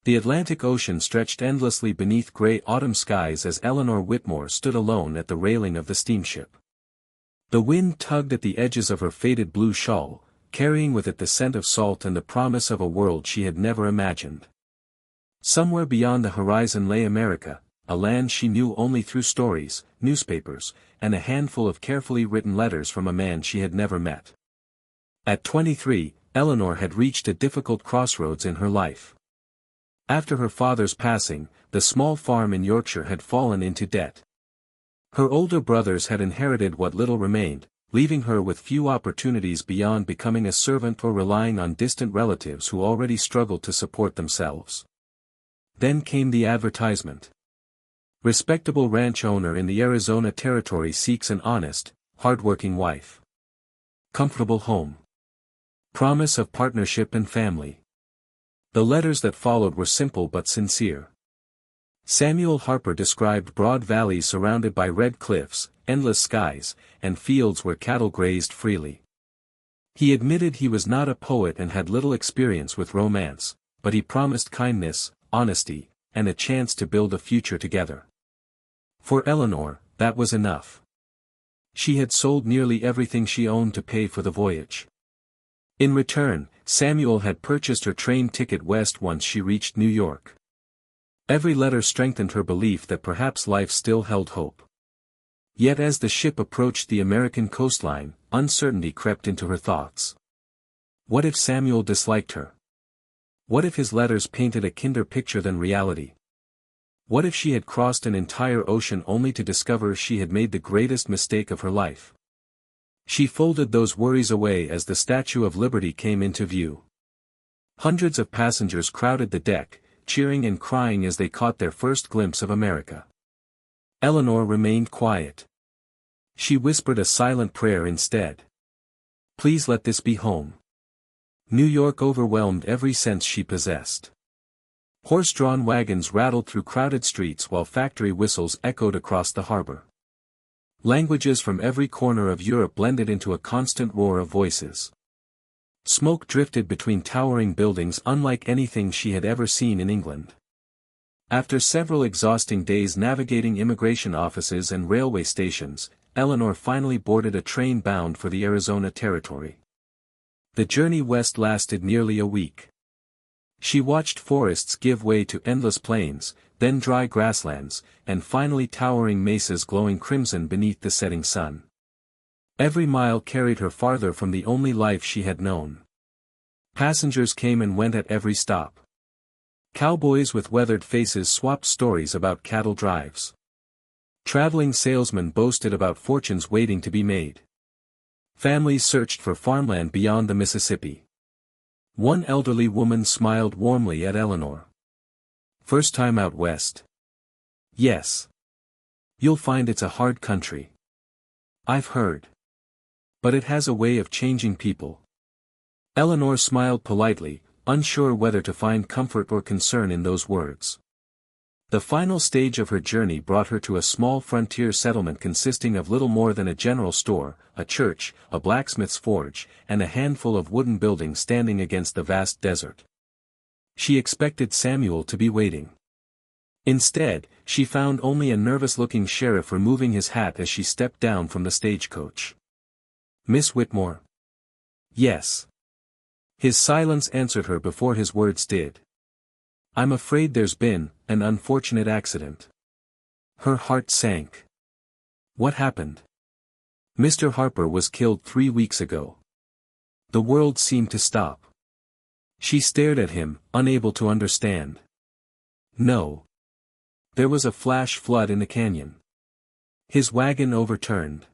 The Atlantic Ocean stretched endlessly beneath gray autumn skies as Eleanor Whitmore stood alone at the railing of the steamship. The wind tugged at the edges of her faded blue shawl, carrying with it the scent of salt and the promise of a world she had never imagined. Somewhere beyond the horizon lay America, a land she knew only through stories, newspapers, and a handful of carefully written letters from a man she had never met. At 23, Eleanor had reached a difficult crossroads in her life. After her father's passing, the small farm in Yorkshire had fallen into debt. Her older brothers had inherited what little remained, leaving her with few opportunities beyond becoming a servant or relying on distant relatives who already struggled to support themselves. Then came the advertisement. Respectable ranch owner in the Arizona Territory seeks an honest, hard-working wife. Comfortable home. Promise of partnership and family. The letters that followed were simple but sincere. Samuel Harper described broad valleys surrounded by red cliffs, endless skies, and fields where cattle grazed freely. He admitted he was not a poet and had little experience with romance, but he promised kindness, honesty, and a chance to build a future together. For Eleanor, that was enough. She had sold nearly everything she owned to pay for the voyage. In return, Samuel had purchased her train ticket west once she reached New York. Every letter strengthened her belief that perhaps life still held hope. Yet as the ship approached the American coastline, uncertainty crept into her thoughts. What if Samuel disliked her? What if his letters painted a kinder picture than reality? What if she had crossed an entire ocean only to discover she had made the greatest mistake of her life? She folded those worries away as the Statue of Liberty came into view. Hundreds of passengers crowded the deck, cheering and crying as they caught their first glimpse of America. Eleanor remained quiet. She whispered a silent prayer instead. Please let this be home. New York overwhelmed every sense she possessed. Horse-drawn wagons rattled through crowded streets while factory whistles echoed across the harbor. Languages from every corner of Europe blended into a constant roar of voices. Smoke drifted between towering buildings unlike anything she had ever seen in England. After several exhausting days navigating immigration offices and railway stations, Eleanor finally boarded a train bound for the Arizona Territory. The journey west lasted nearly a week. She watched forests give way to endless plains, then dry grasslands, and finally towering mesas glowing crimson beneath the setting sun. Every mile carried her farther from the only life she had known. Passengers came and went at every stop. Cowboys with weathered faces swapped stories about cattle drives. Traveling salesmen boasted about fortunes waiting to be made. Families searched for farmland beyond the Mississippi. One elderly woman smiled warmly at Eleanor. First time out west? Yes. You'll find it's a hard country. I've heard. But it has a way of changing people. Eleanor smiled politely, unsure whether to find comfort or concern in those words. The final stage of her journey brought her to a small frontier settlement consisting of little more than a general store, a church, a blacksmith's forge, and a handful of wooden buildings standing against the vast desert. She expected Samuel to be waiting. Instead, she found only a nervous-looking sheriff removing his hat as she stepped down from the stagecoach. Miss Whitmore? Yes. His silence answered her before his words did. I'm afraid there's been an unfortunate accident. Her heart sank. What happened? Mr. Harper was killed 3 weeks ago. The world seemed to stop. She stared at him, unable to understand. No. There was a flash flood in the canyon. His wagon overturned.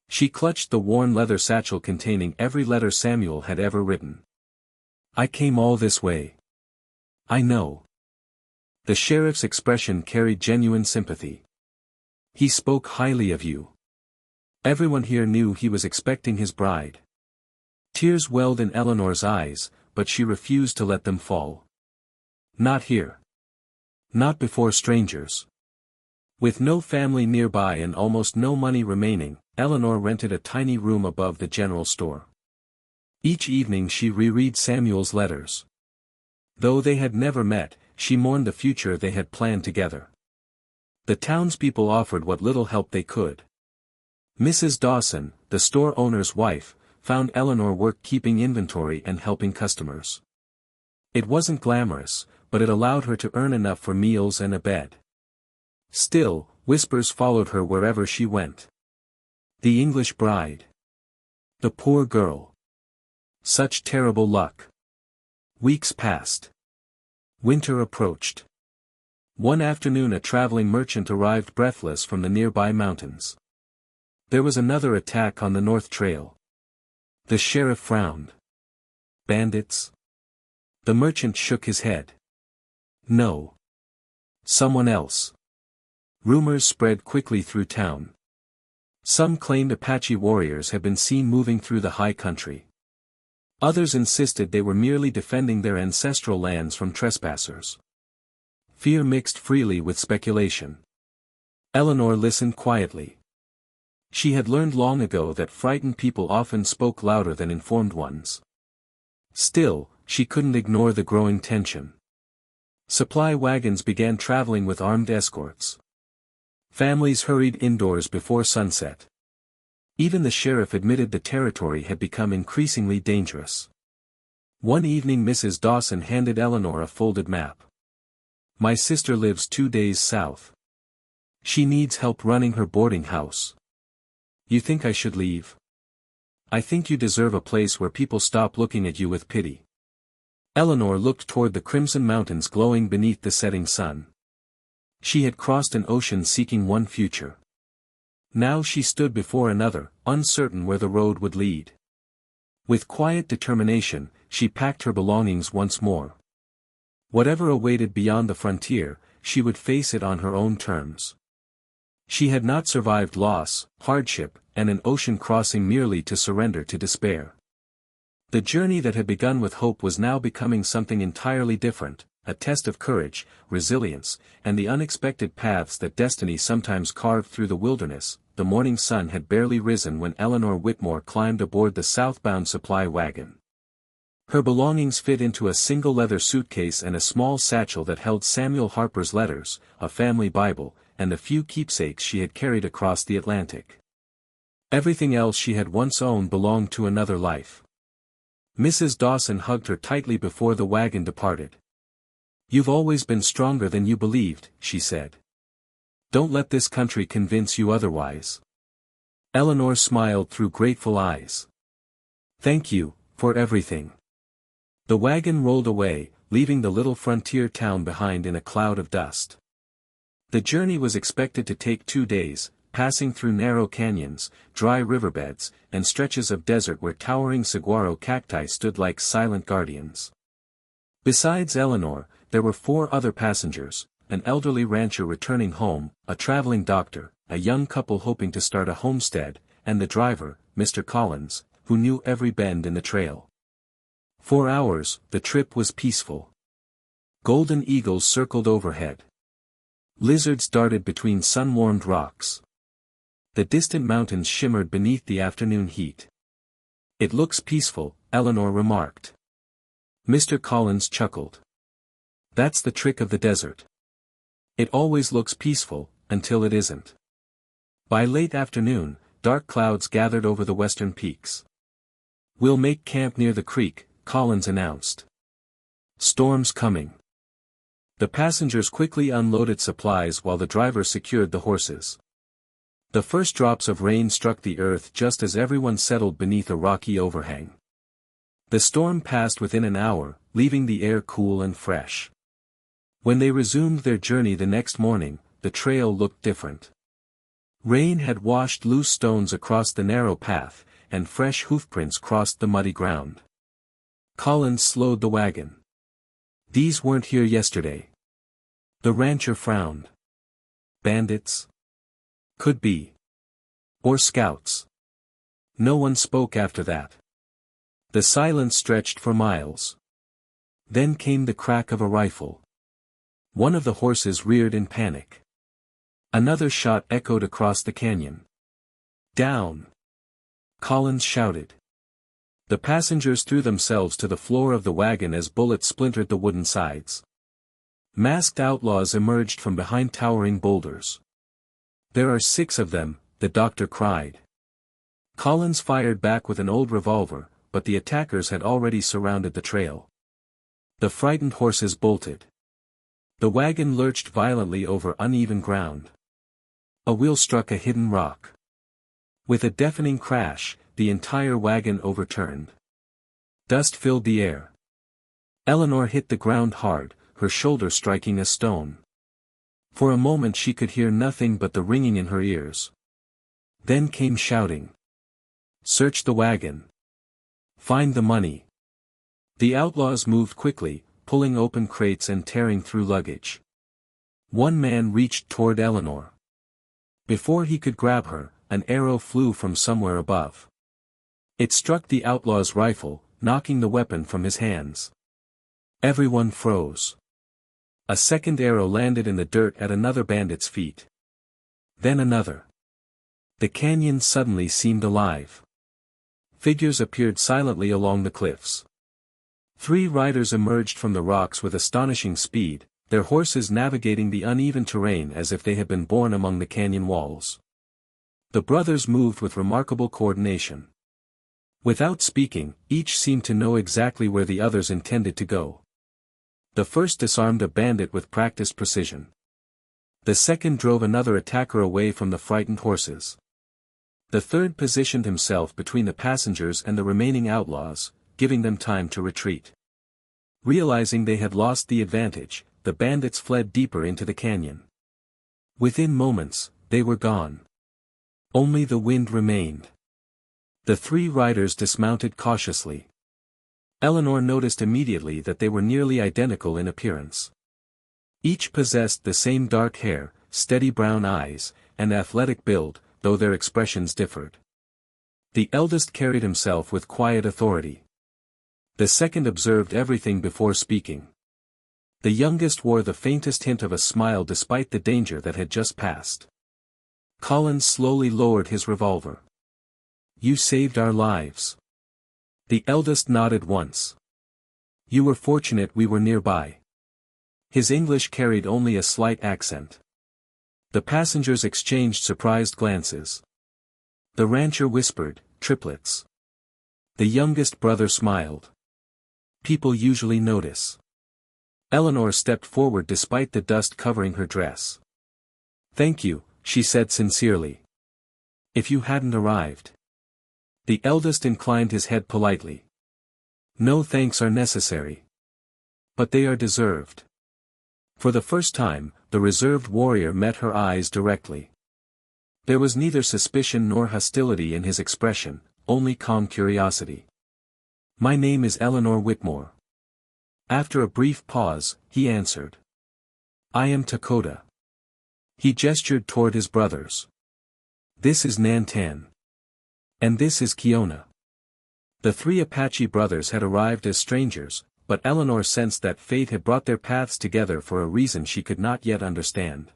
She clutched the worn leather satchel containing every letter Samuel had ever written. I came all this way. I know. The sheriff's expression carried genuine sympathy. He spoke highly of you. Everyone here knew he was expecting his bride. Tears welled in Eleanor's eyes, but she refused to let them fall. Not here. Not before strangers. With no family nearby and almost no money remaining, Eleanor rented a tiny room above the general store. Each evening she reread Samuel's letters. Though they had never met, she mourned the future they had planned together. The townspeople offered what little help they could. Mrs. Dawson, the store owner's wife, found Eleanor work keeping inventory and helping customers. It wasn't glamorous, but it allowed her to earn enough for meals and a bed. Still, whispers followed her wherever she went. The English bride. The poor girl. Such terrible luck. Weeks passed. Winter approached. One afternoon a traveling merchant arrived breathless from the nearby mountains. There was another attack on the North Trail. The sheriff frowned. Bandits? The merchant shook his head. No. Someone else. Rumors spread quickly through town. Some claimed Apache warriors had been seen moving through the high country. Others insisted they were merely defending their ancestral lands from trespassers. Fear mixed freely with speculation. Eleanor listened quietly. She had learned long ago that frightened people often spoke louder than informed ones. Still, she couldn't ignore the growing tension. Supply wagons began traveling with armed escorts. Families hurried indoors before sunset. Even the sheriff admitted the territory had become increasingly dangerous. One evening Mrs. Dawson handed Eleanor a folded map. My sister lives 2 days south. She needs help running her boarding house. You think I should leave? I think you deserve a place where people stop looking at you with pity. Eleanor looked toward the crimson mountains glowing beneath the setting sun. She had crossed an ocean seeking one future. Now she stood before another, uncertain where the road would lead. With quiet determination, she packed her belongings once more. Whatever awaited beyond the frontier, she would face it on her own terms. She had not survived loss, hardship, and an ocean crossing merely to surrender to despair. The journey that had begun with hope was now becoming something entirely different, a test of courage, resilience, and the unexpected paths that destiny sometimes carved through the wilderness. The morning sun had barely risen when Eleanor Whitmore climbed aboard the southbound supply wagon. Her belongings fit into a single leather suitcase and a small satchel that held Samuel Harper's letters, a family Bible, and the few keepsakes she had carried across the Atlantic. Everything else she had once owned belonged to another life. Mrs. Dawson hugged her tightly before the wagon departed. You've always been stronger than you believed, she said. Don't let this country convince you otherwise. Eleanor smiled through grateful eyes. Thank you, for everything. The wagon rolled away, leaving the little frontier town behind in a cloud of dust. The journey was expected to take 2 days, passing through narrow canyons, dry riverbeds, and stretches of desert where towering saguaro cacti stood like silent guardians. Besides Eleanor, there were 4 other passengers, an elderly rancher returning home, a traveling doctor, a young couple hoping to start a homestead, and the driver, Mr. Collins, who knew every bend in the trail. For hours, the trip was peaceful. Golden eagles circled overhead. Lizards darted between sun-warmed rocks. The distant mountains shimmered beneath the afternoon heat. It looks peaceful, Eleanor remarked. Mr. Collins chuckled. That's the trick of the desert. It always looks peaceful, until it isn't. By late afternoon, dark clouds gathered over the western peaks. We'll make camp near the creek, Collins announced. Storm's coming. The passengers quickly unloaded supplies while the driver secured the horses. The first drops of rain struck the earth just as everyone settled beneath a rocky overhang. The storm passed within an hour, leaving the air cool and fresh. When they resumed their journey the next morning, the trail looked different. Rain had washed loose stones across the narrow path, and fresh hoofprints crossed the muddy ground. Collins slowed the wagon. These weren't here yesterday. The rancher frowned. Bandits? Could be. Or scouts. No one spoke after that. The silence stretched for miles. Then came the crack of a rifle. One of the horses reared in panic. Another shot echoed across the canyon. Down! Collins shouted. The passengers threw themselves to the floor of the wagon as bullets splintered the wooden sides. Masked outlaws emerged from behind towering boulders. "There are 6 of them," the doctor cried. Collins fired back with an old revolver, but the attackers had already surrounded the trail. The frightened horses bolted. The wagon lurched violently over uneven ground. A wheel struck a hidden rock. With a deafening crash, the entire wagon overturned. Dust filled the air. Eleanor hit the ground hard, her shoulder striking a stone. For a moment she could hear nothing but the ringing in her ears. Then came shouting. "Search the wagon. Find the money." The outlaws moved quickly, pulling open crates and tearing through luggage. One man reached toward Eleanor. Before he could grab her, an arrow flew from somewhere above. It struck the outlaw's rifle, knocking the weapon from his hands. Everyone froze. A second arrow landed in the dirt at another bandit's feet. Then another. The canyon suddenly seemed alive. Figures appeared silently along the cliffs. 3 riders emerged from the rocks with astonishing speed, their horses navigating the uneven terrain as if they had been born among the canyon walls. The brothers moved with remarkable coordination. Without speaking, each seemed to know exactly where the others intended to go. The first disarmed a bandit with practiced precision. The second drove another attacker away from the frightened horses. The third positioned himself between the passengers and the remaining outlaws, giving them time to retreat. Realizing they had lost the advantage, the bandits fled deeper into the canyon. Within moments, they were gone. Only the wind remained. The 3 riders dismounted cautiously. Eleanor noticed immediately that they were nearly identical in appearance. Each possessed the same dark hair, steady brown eyes, and athletic build, though their expressions differed. The eldest carried himself with quiet authority. The second observed everything before speaking. The youngest wore the faintest hint of a smile despite the danger that had just passed. Collins slowly lowered his revolver. "You saved our lives." The eldest nodded once. "You were fortunate we were nearby." His English carried only a slight accent. The passengers exchanged surprised glances. The rancher whispered, "Triplets." The youngest brother smiled. "People usually notice." Eleanor stepped forward despite the dust covering her dress. "Thank you," she said sincerely. "If you hadn't arrived." The eldest inclined his head politely. "No thanks are necessary. But they are deserved." For the first time, the reserved warrior met her eyes directly. There was neither suspicion nor hostility in his expression, only calm curiosity. "My name is Eleanor Whitmore." After a brief pause, he answered. "I am Dakota." He gestured toward his brothers. "This is Nantan. And this is Kiona." The 3 Apache brothers had arrived as strangers, but Eleanor sensed that fate had brought their paths together for a reason she could not yet understand.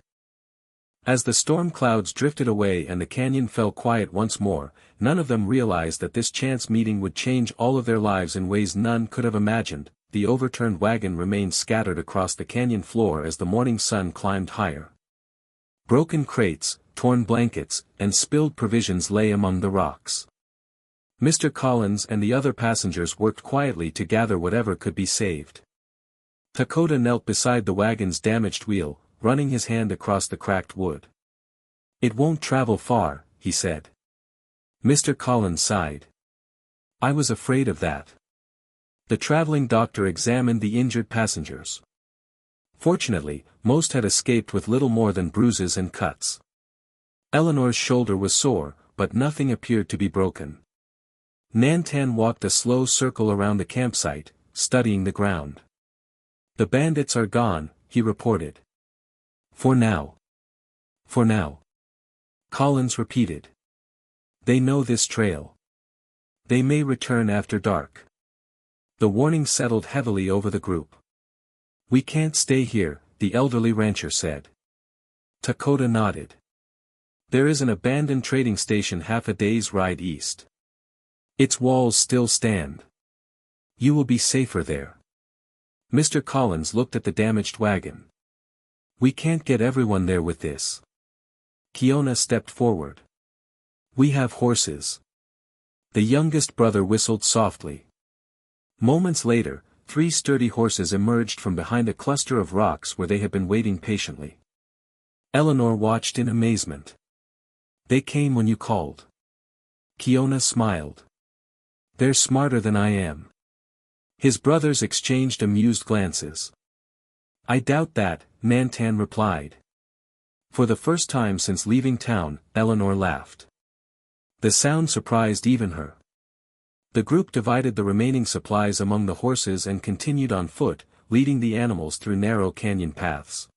As the storm clouds drifted away and the canyon fell quiet once more, none of them realized that this chance meeting would change all of their lives in ways none could have imagined. The overturned wagon remained scattered across the canyon floor as the morning sun climbed higher. Broken crates, torn blankets, and spilled provisions lay among the rocks. Mr. Collins and the other passengers worked quietly to gather whatever could be saved. Dakota knelt beside the wagon's damaged wheel, running his hand across the cracked wood. "It won't travel far," he said. Mr. Collins sighed. "I was afraid of that." The traveling doctor examined the injured passengers. Fortunately, most had escaped with little more than bruises and cuts. Eleanor's shoulder was sore, but nothing appeared to be broken. Nantan walked a slow circle around the campsite, studying the ground. "The bandits are gone," he reported. For now." "For now," Collins repeated. "They know this trail. They may return after dark." The warning settled heavily over the group. "We can't stay here," the elderly rancher said. Dakota nodded. "There is an abandoned trading station half a day's ride east. Its walls still stand. You will be safer there. Mr. Collins looked at the damaged wagon. We can't get everyone there with this. Kiona stepped forward. We have horses. The youngest brother whistled softly. Moments later, 3 sturdy horses emerged from behind a cluster of rocks where they had been waiting patiently. Eleanor watched in amazement. They came when you called. Kiona smiled. They're smarter than I am. His brothers exchanged amused glances. I doubt that, Nantan replied. For the first time since leaving town, Eleanor laughed. The sound surprised even her. The group divided the remaining supplies among the horses and continued on foot, leading the animals through narrow canyon paths.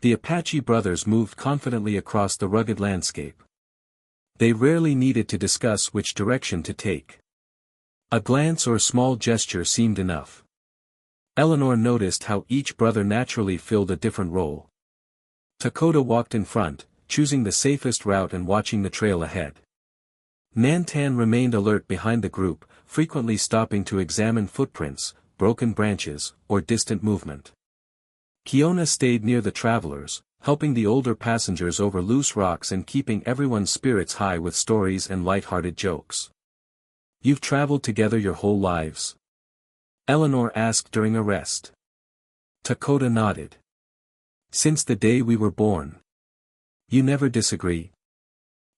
The Apache brothers moved confidently across the rugged landscape. They rarely needed to discuss which direction to take. A glance or small gesture seemed enough. Eleanor noticed how each brother naturally filled a different role. Dakota walked in front, choosing the safest route and watching the trail ahead. Nantan remained alert behind the group, frequently stopping to examine footprints, broken branches, or distant movement. Kiona stayed near the travelers, helping the older passengers over loose rocks and keeping everyone's spirits high with stories and light-hearted jokes. You've traveled together your whole lives? Eleanor asked during a rest. Dakota nodded. Since the day we were born. You never disagree?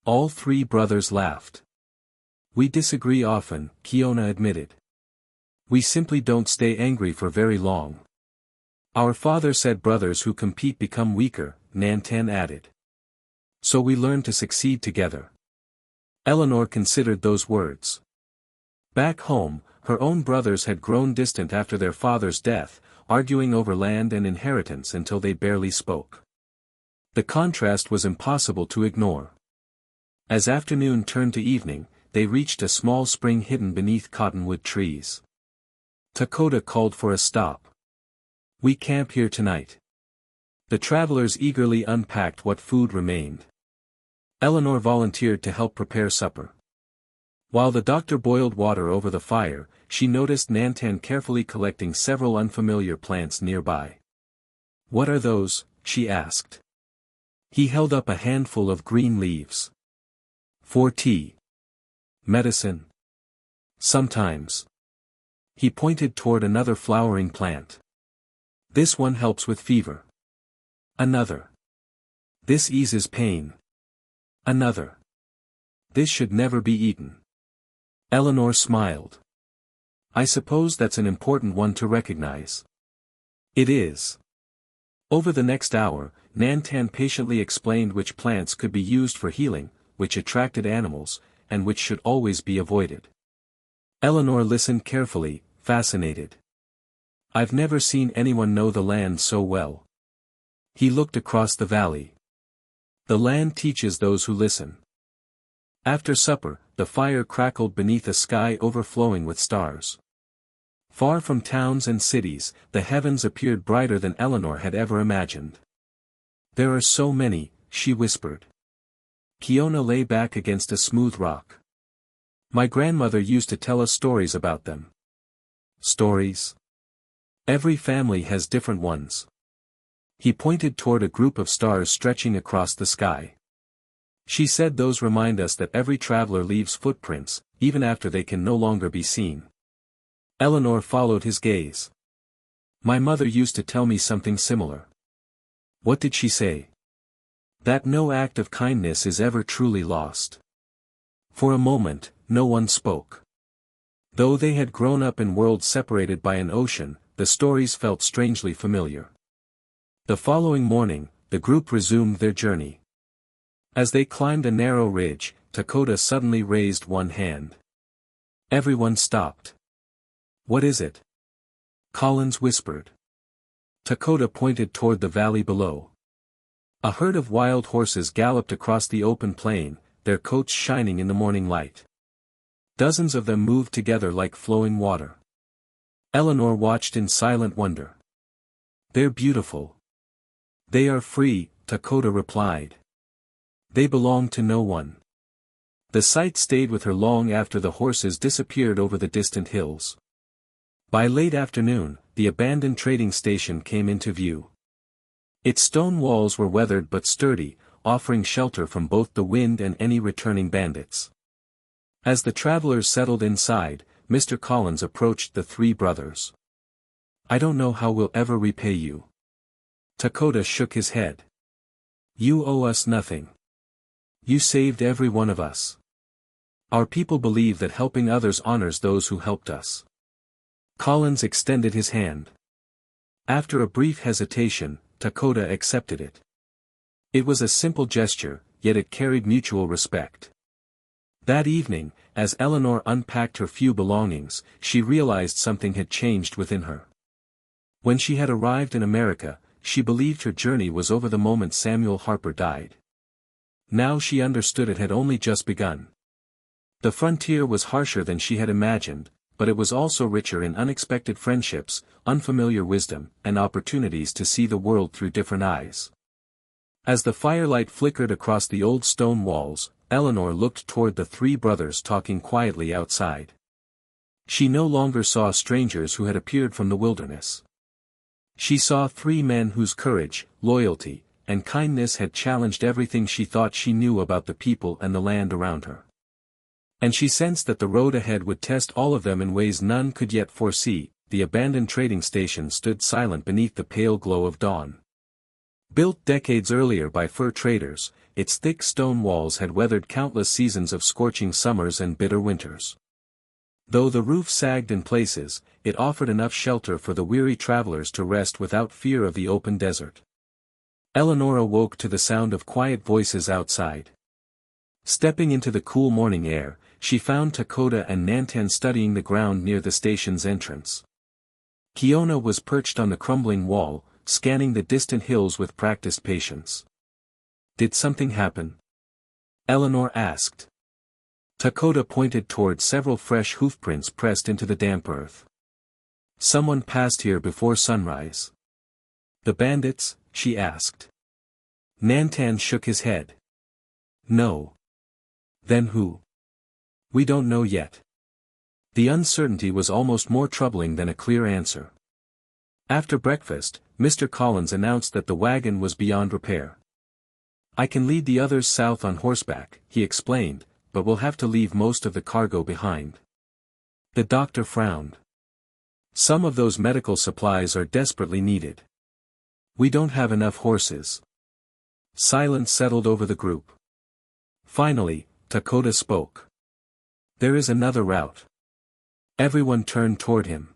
All 3 brothers laughed. We disagree often, Kiona admitted. We simply don't stay angry for very long. Our father said brothers who compete become weaker, Nantan added. So we learn to succeed together. Eleanor considered those words. Back home, her own brothers had grown distant after their father's death, arguing over land and inheritance until they barely spoke. The contrast was impossible to ignore. As afternoon turned to evening, they reached a small spring hidden beneath cottonwood trees. Dakota called for a stop. We camp here tonight. The travelers eagerly unpacked what food remained. Eleanor volunteered to help prepare supper. While the doctor boiled water over the fire, she noticed Nantan carefully collecting several unfamiliar plants nearby. What are those? She asked. He held up a handful of green leaves. For tea. Medicine. Sometimes. He pointed toward another flowering plant. This one helps with fever. Another. This eases pain. Another. This should never be eaten. Eleanor smiled. I suppose that's an important one to recognize. It is. Over the next hour, Nantan patiently explained which plants could be used for healing, which attracted animals, and which should always be avoided. Eleanor listened carefully, fascinated. I've never seen anyone know the land so well. He looked across the valley. The land teaches those who listen. After supper, the fire crackled beneath a sky overflowing with stars. Far from towns and cities, the heavens appeared brighter than Eleanor had ever imagined. There are so many, she whispered. Kiona lay back against a smooth rock. My grandmother used to tell us stories about them. Stories? Every family has different ones. He pointed toward a group of stars stretching across the sky. She said those remind us that every traveler leaves footprints, even after they can no longer be seen. Eleanor followed his gaze. My mother used to tell me something similar. What did she say? That no act of kindness is ever truly lost. For a moment, no one spoke. Though they had grown up in worlds separated by an ocean, the stories felt strangely familiar. The following morning, the group resumed their journey. As they climbed a narrow ridge, Dakota suddenly raised one hand. Everyone stopped. What is it? Collins whispered. Dakota pointed toward the valley below. A herd of wild horses galloped across the open plain, their coats shining in the morning light. Dozens of them moved together like flowing water. Eleanor watched in silent wonder. They're beautiful. They are free, Dakota replied. They belong to no one. The sight stayed with her long after the horses disappeared over the distant hills. By late afternoon, the abandoned trading station came into view. Its stone walls were weathered but sturdy, offering shelter from both the wind and any returning bandits. As the travelers settled inside, Mr. Collins approached the three brothers. "I don't know how we'll ever repay you." Dakota shook his head. "You owe us nothing. You saved every one of us. Our people believe that helping others honors those who helped us." Collins extended his hand. After a brief hesitation, Dakota accepted it. It was a simple gesture, yet it carried mutual respect. That evening, as Eleanor unpacked her few belongings, she realized something had changed within her. When she had arrived in America, she believed her journey was over the moment Samuel Harper died. Now she understood it had only just begun. The frontier was harsher than she had imagined, but it was also richer in unexpected friendships, unfamiliar wisdom, and opportunities to see the world through different eyes. As the firelight flickered across the old stone walls, Eleanor looked toward the three brothers talking quietly outside. She no longer saw strangers who had appeared from the wilderness. She saw three men whose courage, loyalty, and kindness had challenged everything she thought she knew about the people and the land around her. And she sensed that the road ahead would test all of them in ways none could yet foresee. The abandoned trading station stood silent beneath the pale glow of dawn. Built decades earlier by fur traders, its thick stone walls had weathered countless seasons of scorching summers and bitter winters. Though the roof sagged in places, it offered enough shelter for the weary travelers to rest without fear of the open desert. Eleanor awoke to the sound of quiet voices outside. Stepping into the cool morning air, she found Dakota and Nantan studying the ground near the station's entrance. Kiona was perched on the crumbling wall, scanning the distant hills with practiced patience. "Did something happen?" Eleanor asked. Dakota pointed toward several fresh hoofprints pressed into the damp earth. "Someone passed here before sunrise." "The bandits?" she asked. Nantan shook his head. "No." "Then who?" "We don't know yet." The uncertainty was almost more troubling than a clear answer. After breakfast, Mr. Collins announced that the wagon was beyond repair. "I can lead the others south on horseback," he explained, "but we'll have to leave most of the cargo behind." The doctor frowned. "Some of those medical supplies are desperately needed. We don't have enough horses." Silence settled over the group. Finally, Dakota spoke. "There is another route." Everyone turned toward him.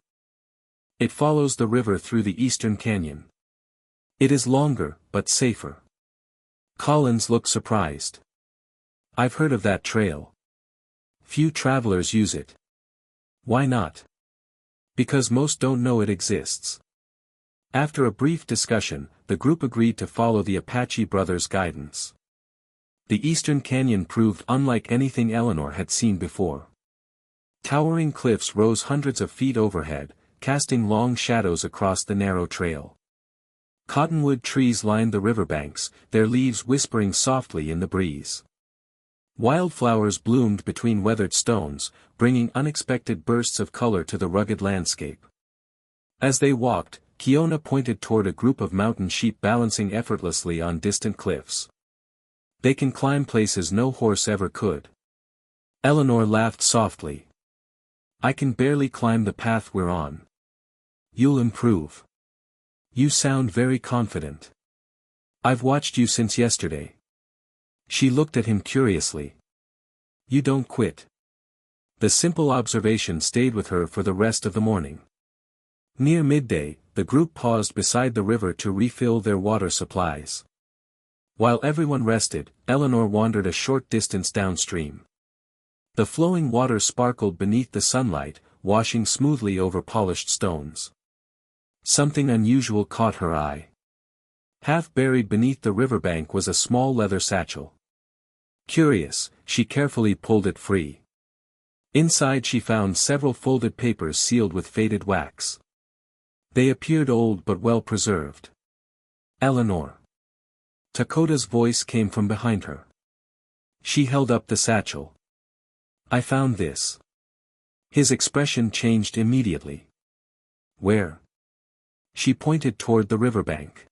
"It follows the river through the eastern canyon. It is longer, but safer." Collins looked surprised. "I've heard of that trail. Few travelers use it." "Why not?" "Because most don't know it exists." After a brief discussion, the group agreed to follow the Apache brothers' guidance. The eastern canyon proved unlike anything Eleanor had seen before. Towering cliffs rose hundreds of feet overhead, casting long shadows across the narrow trail. Cottonwood trees lined the riverbanks, their leaves whispering softly in the breeze. Wildflowers bloomed between weathered stones, bringing unexpected bursts of color to the rugged landscape. As they walked, Kiona pointed toward a group of mountain sheep balancing effortlessly on distant cliffs. "They can climb places no horse ever could." Eleanor laughed softly. "I can barely climb the path we're on." "You'll improve. You sound very confident." "I've watched you since yesterday." She looked at him curiously. "You don't quit." The simple observation stayed with her for the rest of the morning. Near midday, the group paused beside the river to refill their water supplies. While everyone rested, Eleanor wandered a short distance downstream. The flowing water sparkled beneath the sunlight, washing smoothly over polished stones. Something unusual caught her eye. Half buried beneath the riverbank was a small leather satchel. Curious, she carefully pulled it free. Inside she found several folded papers sealed with faded wax. They appeared old but well preserved. "Eleanor." Dakota's voice came from behind her. She held up the satchel. I found this. His expression changed immediately. Where? She pointed toward the riverbank.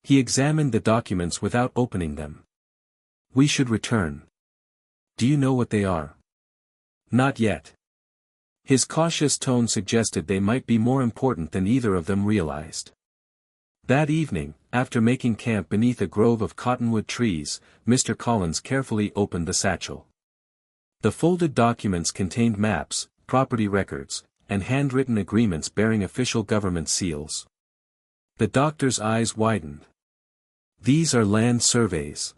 He examined the documents without opening them. We should return. Do you know what they are? Not yet. His cautious tone suggested they might be more important than either of them realized. That evening, after making camp beneath a grove of cottonwood trees, Mr. Collins carefully opened the satchel. The folded documents contained maps, property records, and handwritten agreements bearing official government seals. The doctor's eyes widened. These are land surveys.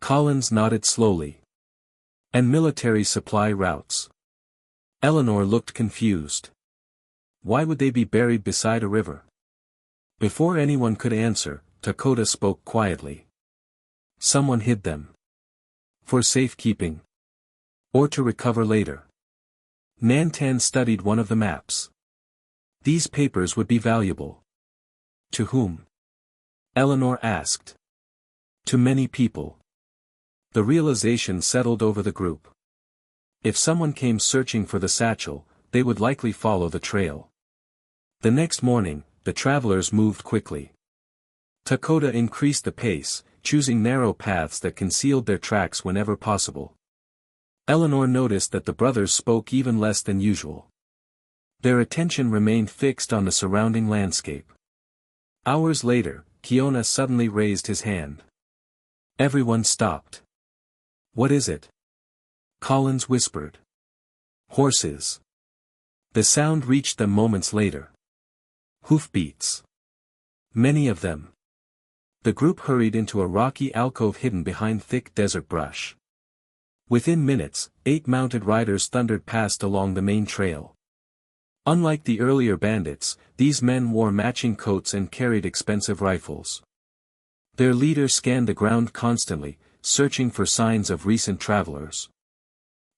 Collins nodded slowly. And military supply routes. Eleanor looked confused. Why would they be buried beside a river? Before anyone could answer, Dakota spoke quietly. Someone hid them. For safekeeping. Or to recover later. Nantan studied one of the maps. These papers would be valuable. To whom? Eleanor asked. To many people. The realization settled over the group. If someone came searching for the satchel, they would likely follow the trail. The next morning, the travelers moved quickly. Dakota increased the pace, choosing narrow paths that concealed their tracks whenever possible. Eleanor noticed that the brothers spoke even less than usual. Their attention remained fixed on the surrounding landscape. Hours later, Kiona suddenly raised his hand. Everyone stopped. What is it? Collins whispered. Horses. The sound reached them moments later. Hoofbeats. Many of them. The group hurried into a rocky alcove hidden behind thick desert brush. Within minutes, 8 mounted riders thundered past along the main trail. Unlike the earlier bandits, these men wore matching coats and carried expensive rifles. Their leader scanned the ground constantly, searching for signs of recent travelers.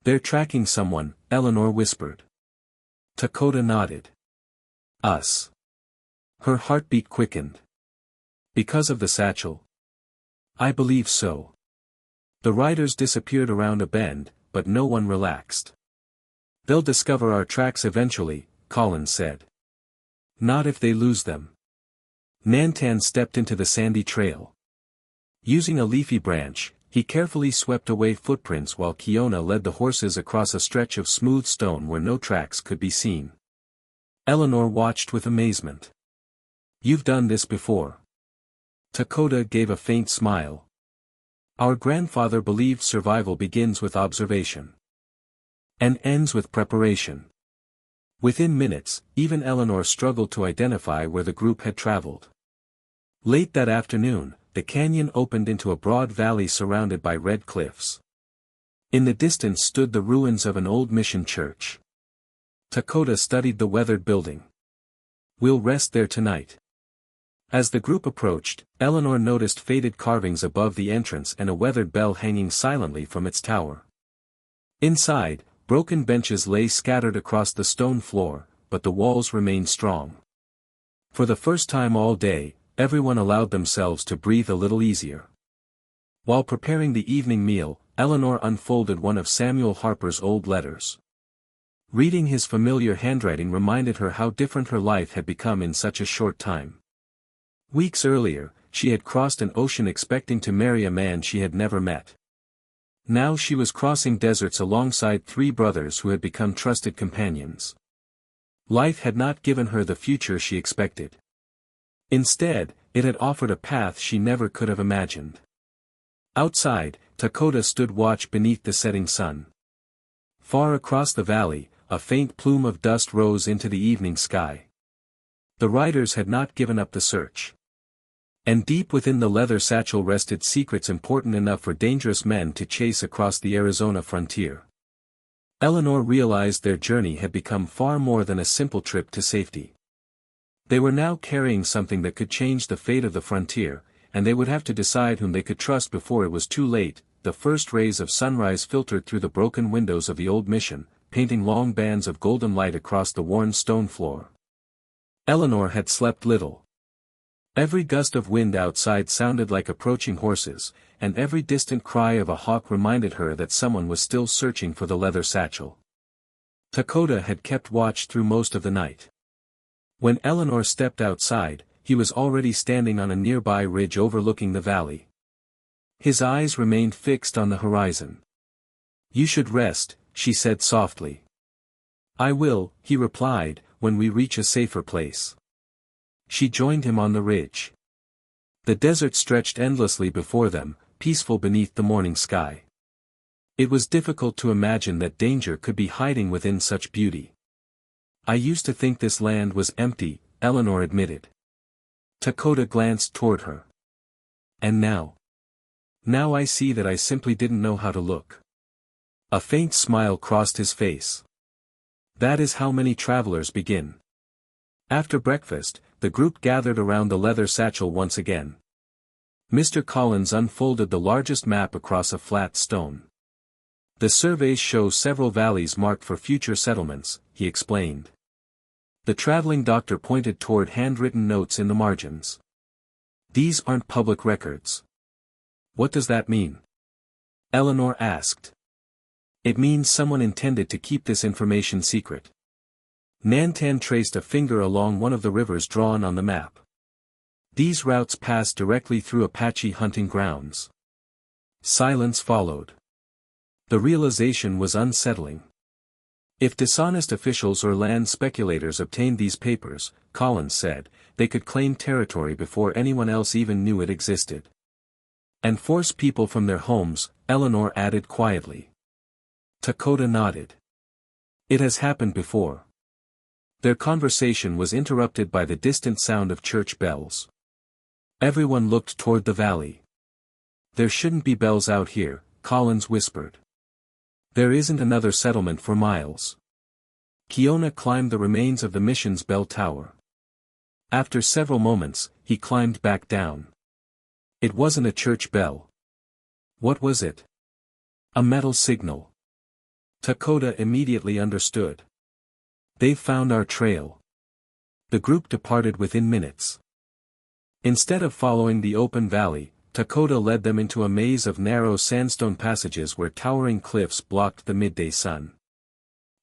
They're tracking someone, Eleanor whispered. Dakota nodded. Us. Her heartbeat quickened. Because of the satchel? I believe so. The riders disappeared around a bend, but no one relaxed. They'll discover our tracks eventually, Collins said. Not if they lose them. Nantan stepped into the sandy trail. Using a leafy branch, he carefully swept away footprints while Kiona led the horses across a stretch of smooth stone where no tracks could be seen. Eleanor watched with amazement. You've done this before. Dakota gave a faint smile. Our grandfather believed survival begins with observation. And ends with preparation. Within minutes, even Eleanor struggled to identify where the group had traveled. Late that afternoon, the canyon opened into a broad valley surrounded by red cliffs. In the distance stood the ruins of an old mission church. Dakota studied the weathered building. We'll rest there tonight. As the group approached, Eleanor noticed faded carvings above the entrance and a weathered bell hanging silently from its tower. Inside, broken benches lay scattered across the stone floor, but the walls remained strong. For the first time all day, everyone allowed themselves to breathe a little easier. While preparing the evening meal, Eleanor unfolded one of Samuel Harper's old letters. Reading his familiar handwriting reminded her how different her life had become in such a short time. Weeks earlier, she had crossed an ocean expecting to marry a man she had never met. Now she was crossing deserts alongside 3 brothers who had become trusted companions. Life had not given her the future she expected. Instead, it had offered a path she never could have imagined. Outside, Dakota stood watch beneath the setting sun. Far across the valley, a faint plume of dust rose into the evening sky. The riders had not given up the search. And deep within the leather satchel rested secrets important enough for dangerous men to chase across the Arizona frontier. Eleanor realized their journey had become far more than a simple trip to safety. They were now carrying something that could change the fate of the frontier, and they would have to decide whom they could trust before it was too late. The first rays of sunrise filtered through the broken windows of the old mission, painting long bands of golden light across the worn stone floor. Eleanor had slept little. Every gust of wind outside sounded like approaching horses, and every distant cry of a hawk reminded her that someone was still searching for the leather satchel. Dakota had kept watch through most of the night. When Eleanor stepped outside, he was already standing on a nearby ridge overlooking the valley. His eyes remained fixed on the horizon. "You should rest," she said softly. "I will," he replied, "when we reach a safer place." She joined him on the ridge. The desert stretched endlessly before them, peaceful beneath the morning sky. It was difficult to imagine that danger could be hiding within such beauty. "I used to think this land was empty," Eleanor admitted. Dakota glanced toward her. "And now? Now I see that I simply didn't know how to look." A faint smile crossed his face. "That is how many travelers begin." After breakfast, the group gathered around the leather satchel once again. Mr. Collins unfolded the largest map across a flat stone. "The surveys show several valleys marked for future settlements," he explained. The traveling doctor pointed toward handwritten notes in the margins. "These aren't public records." "What does that mean?" Eleanor asked. "It means someone intended to keep this information secret." Nantan traced a finger along one of the rivers drawn on the map. "These routes pass directly through Apache hunting grounds." Silence followed. The realization was unsettling. If dishonest officials or land speculators obtained these papers, Collins said, they could claim territory before anyone else even knew it existed. "And force people from their homes," Eleanor added quietly. Dakota nodded. "It has happened before." Their conversation was interrupted by the distant sound of church bells. Everyone looked toward the valley. "There shouldn't be bells out here," Collins whispered. "There isn't another settlement for miles." Kiona climbed the remains of the mission's bell tower. After several moments, he climbed back down. It wasn't a church bell. What was it? A metal signal. Dakota immediately understood. "They've found our trail." The group departed within minutes. Instead of following the open valley, Dakota led them into a maze of narrow sandstone passages where towering cliffs blocked the midday sun.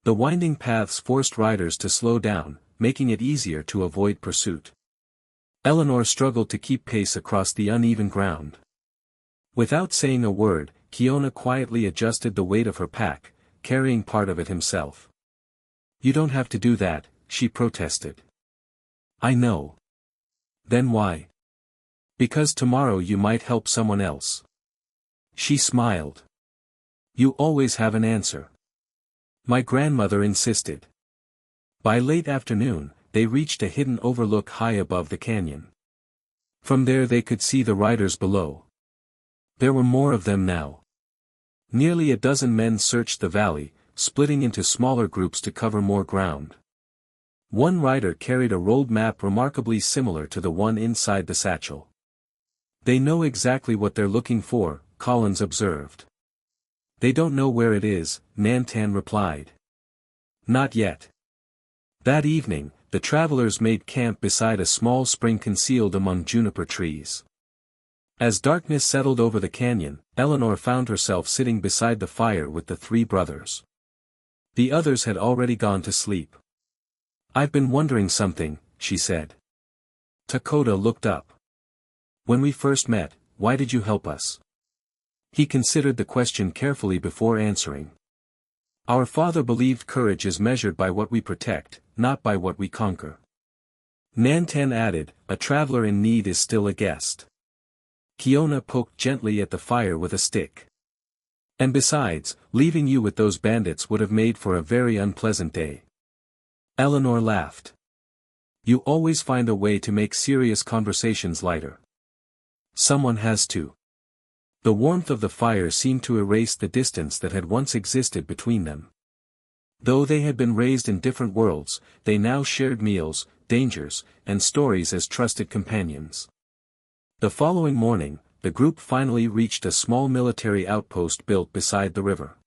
The winding paths forced riders to slow down, making it easier to avoid pursuit. Eleanor struggled to keep pace across the uneven ground. Without saying a word, Kiona quietly adjusted the weight of her pack, carrying part of it himself. "You don't have to do that," she protested. "I know." "Then why?" "Because tomorrow you might help someone else." She smiled. "You always have an answer." "My grandmother insisted." By late afternoon, they reached a hidden overlook high above the canyon. From there they could see the riders below. There were more of them now. Nearly a dozen men searched the valley, splitting into smaller groups to cover more ground. One rider carried a rolled map remarkably similar to the one inside the satchel. "They know exactly what they're looking for," Collins observed. "They don't know where it is," Nantan replied. "Not yet." That evening, the travelers made camp beside a small spring concealed among juniper trees. As darkness settled over the canyon, Eleanor found herself sitting beside the fire with the three brothers. The others had already gone to sleep. "I've been wondering something," she said. Dakota looked up. "When we first met, why did you help us?" He considered the question carefully before answering. "Our father believed courage is measured by what we protect, not by what we conquer." Nantan added, "A traveler in need is still a guest." Kiona poked gently at the fire with a stick. "And besides, leaving you with those bandits would have made for a very unpleasant day." Eleanor laughed. "You always find a way to make serious conversations lighter." "Someone has to." The warmth of the fire seemed to erase the distance that had once existed between them. Though they had been raised in different worlds, they now shared meals, dangers, and stories as trusted companions. The following morning, the group finally reached a small military outpost built beside the river.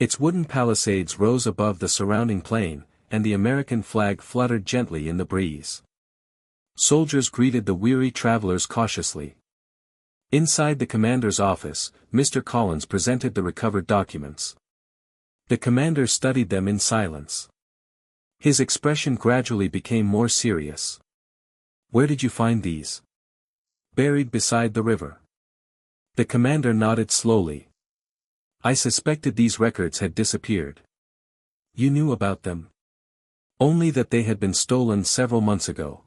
Its wooden palisades rose above the surrounding plain, and the American flag fluttered gently in the breeze. Soldiers greeted the weary travelers cautiously. Inside the commander's office, Mr. Collins presented the recovered documents. The commander studied them in silence. His expression gradually became more serious. "Where did you find these?" "Buried beside the river." The commander nodded slowly. "I suspected these records had disappeared." "You knew about them?" "Only that they had been stolen several months ago."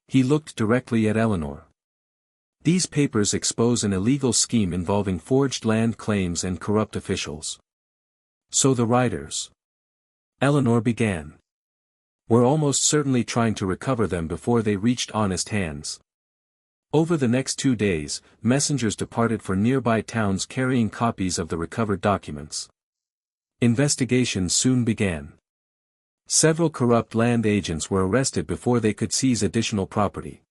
He looked directly at Eleanor. "These papers expose an illegal scheme involving forged land claims and corrupt officials." "So the writers," Eleanor began, "were almost certainly trying to recover them before they reached honest hands." Over the next 2 days, messengers departed for nearby towns carrying copies of the recovered documents. Investigations soon began. Several corrupt land agents were arrested before they could seize additional property.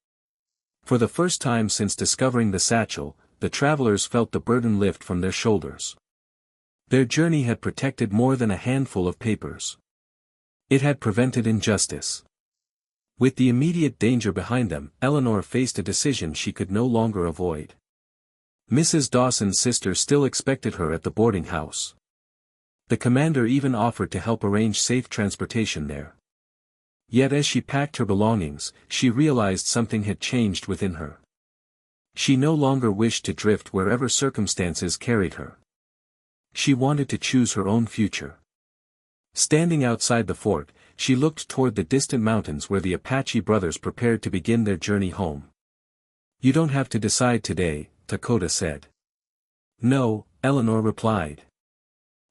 For the first time since discovering the satchel, the travelers felt the burden lift from their shoulders. Their journey had protected more than a handful of papers. It had prevented injustice. With the immediate danger behind them, Eleanor faced a decision she could no longer avoid. Mrs. Dawson's sister still expected her at the boarding house. The commander even offered to help arrange safe transportation there. Yet as she packed her belongings, she realized something had changed within her. She no longer wished to drift wherever circumstances carried her. She wanted to choose her own future. Standing outside the fort, she looked toward the distant mountains where the Apache brothers prepared to begin their journey home. "You don't have to decide today," Dakota said. "No," Eleanor replied.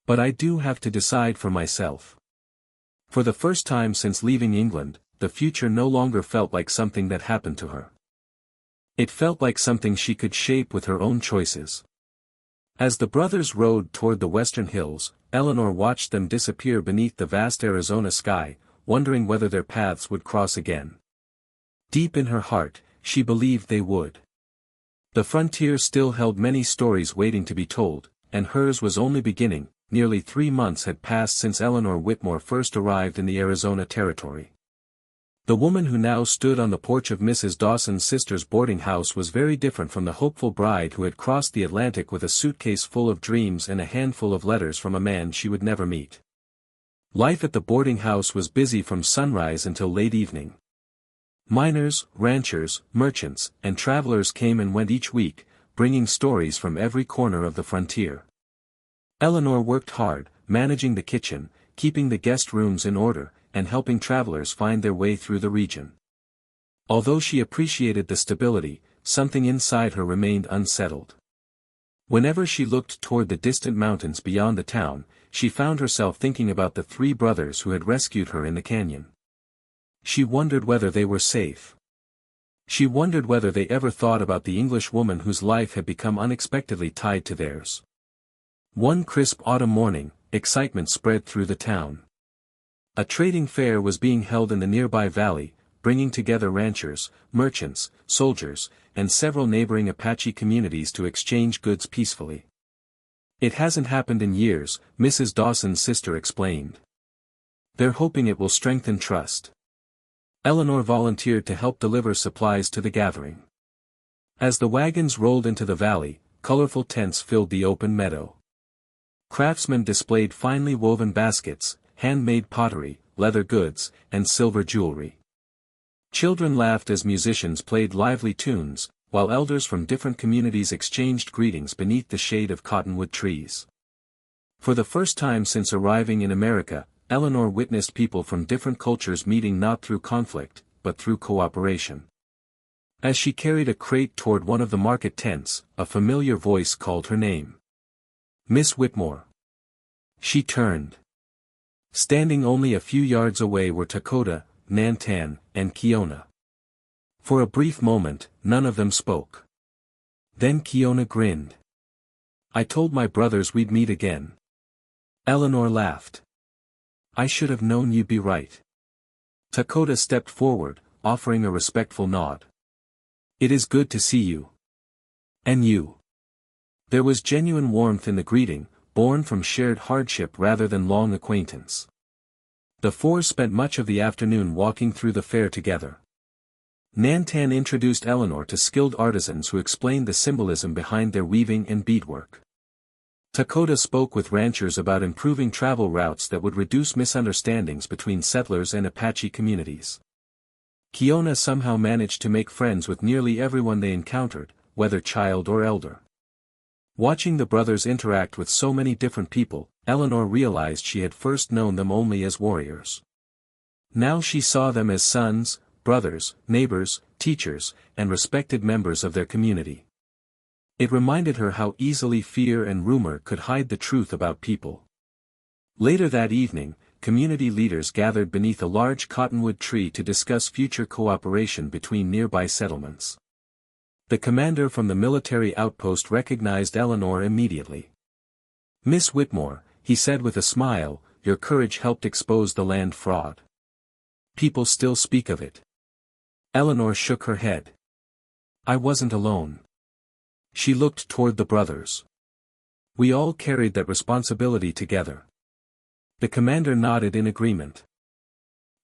"But I do have to decide for myself." For the first time since leaving England, the future no longer felt like something that happened to her. It felt like something she could shape with her own choices. As the brothers rode toward the western hills, Eleanor watched them disappear beneath the vast Arizona sky, wondering whether their paths would cross again. Deep in her heart, she believed they would. The frontier still held many stories waiting to be told, and hers was only beginning. Nearly 3 months had passed since Eleanor Whitmore first arrived in the Arizona Territory. The woman who now stood on the porch of Mrs. Dawson's sister's boarding house was very different from the hopeful bride who had crossed the Atlantic with a suitcase full of dreams and a handful of letters from a man she would never meet. Life at the boarding house was busy from sunrise until late evening. Miners, ranchers, merchants, and travelers came and went each week, bringing stories from every corner of the frontier. Eleanor worked hard, managing the kitchen, keeping the guest rooms in order, and helping travelers find their way through the region. Although she appreciated the stability, something inside her remained unsettled. Whenever she looked toward the distant mountains beyond the town, she found herself thinking about the 3 brothers who had rescued her in the canyon. She wondered whether they were safe. She wondered whether they ever thought about the English woman whose life had become unexpectedly tied to theirs. One crisp autumn morning, excitement spread through the town. A trading fair was being held in the nearby valley, bringing together ranchers, merchants, soldiers, and several neighboring Apache communities to exchange goods peacefully. "It hasn't happened in years," Mrs. Dawson's sister explained. "They're hoping it will strengthen trust." Eleanor volunteered to help deliver supplies to the gathering. As the wagons rolled into the valley, colorful tents filled the open meadow. Craftsmen displayed finely woven baskets, handmade pottery, leather goods, and silver jewelry. Children laughed as musicians played lively tunes, while elders from different communities exchanged greetings beneath the shade of cottonwood trees. For the first time since arriving in America, Eleanor witnessed people from different cultures meeting not through conflict, but through cooperation. As she carried a crate toward one of the market tents, a familiar voice called her name. "Miss Whitmore." She turned. Standing only a few yards away were Dakota, Nantan, and Kiona. For a brief moment, none of them spoke. Then Kiona grinned. "I told my brothers we'd meet again." Eleanor laughed. "I should have known you'd be right." Dakota stepped forward, offering a respectful nod. "It is good to see you. And you." There was genuine warmth in the greeting, born from shared hardship rather than long acquaintance. The 4 spent much of the afternoon walking through the fair together. Nantan introduced Eleanor to skilled artisans who explained the symbolism behind their weaving and beadwork. Dakota spoke with ranchers about improving travel routes that would reduce misunderstandings between settlers and Apache communities. Kiona somehow managed to make friends with nearly everyone they encountered, whether child or elder. Watching the brothers interact with so many different people, Eleanor realized she had first known them only as warriors. Now she saw them as sons, brothers, neighbors, teachers, and respected members of their community. It reminded her how easily fear and rumor could hide the truth about people. Later that evening, community leaders gathered beneath a large cottonwood tree to discuss future cooperation between nearby settlements. The commander from the military outpost recognized Eleanor immediately. "Miss Whitmore," he said with a smile, "your courage helped expose the land fraud. People still speak of it." Eleanor shook her head. "I wasn't alone." She looked toward the brothers. "We all carried that responsibility together." The commander nodded in agreement.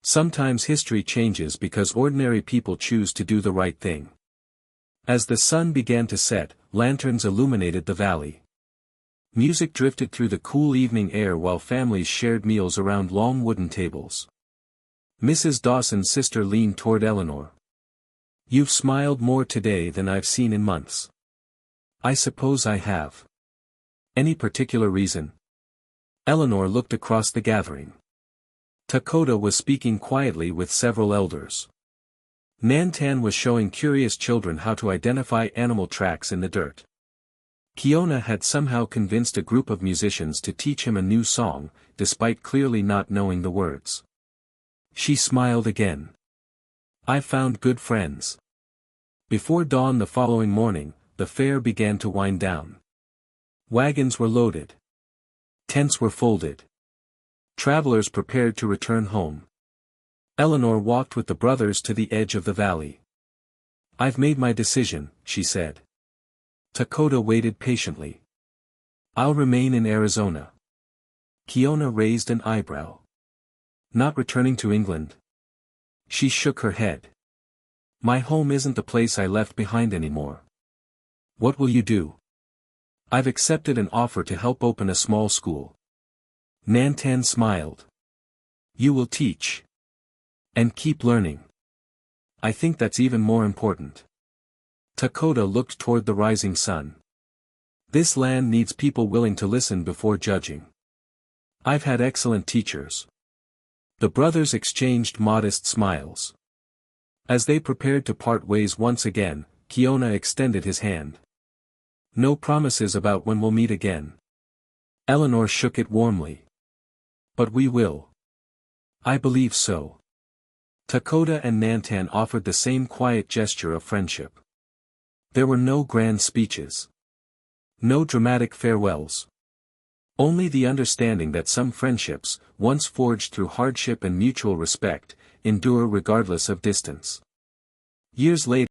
Sometimes history changes because ordinary people choose to do the right thing. As the sun began to set, lanterns illuminated the valley. Music drifted through the cool evening air while families shared meals around long wooden tables. Mrs. Dawson's sister leaned toward Eleanor. "You've smiled more today than I've seen in months." "I suppose I have. Any particular reason?" Eleanor looked across the gathering. Dakota was speaking quietly with several elders. Nantan was showing curious children how to identify animal tracks in the dirt. Kiona had somehow convinced a group of musicians to teach him a new song, despite clearly not knowing the words. She smiled again. "I found good friends." Before dawn the following morning, the fair began to wind down. Wagons were loaded. Tents were folded. Travelers prepared to return home. Eleanor walked with the brothers to the edge of the valley. "I've made my decision," she said. Dakota waited patiently. "I'll remain in Arizona." Kiona raised an eyebrow. "Not returning to England?" She shook her head. "My home isn't the place I left behind anymore." "What will you do?" "I've accepted an offer to help open a small school." Nantan smiled. "You will teach. And keep learning. I think that's even more important." Dakota looked toward the rising sun. "This land needs people willing to listen before judging. I've had excellent teachers." The brothers exchanged modest smiles. As they prepared to part ways once again, Kiona extended his hand. "No promises about when we'll meet again." Eleanor shook it warmly. "But we will. I believe so." Dakota and Nantan offered the same quiet gesture of friendship. There were no grand speeches. No dramatic farewells. Only the understanding that some friendships, once forged through hardship and mutual respect, endure regardless of distance. Years later,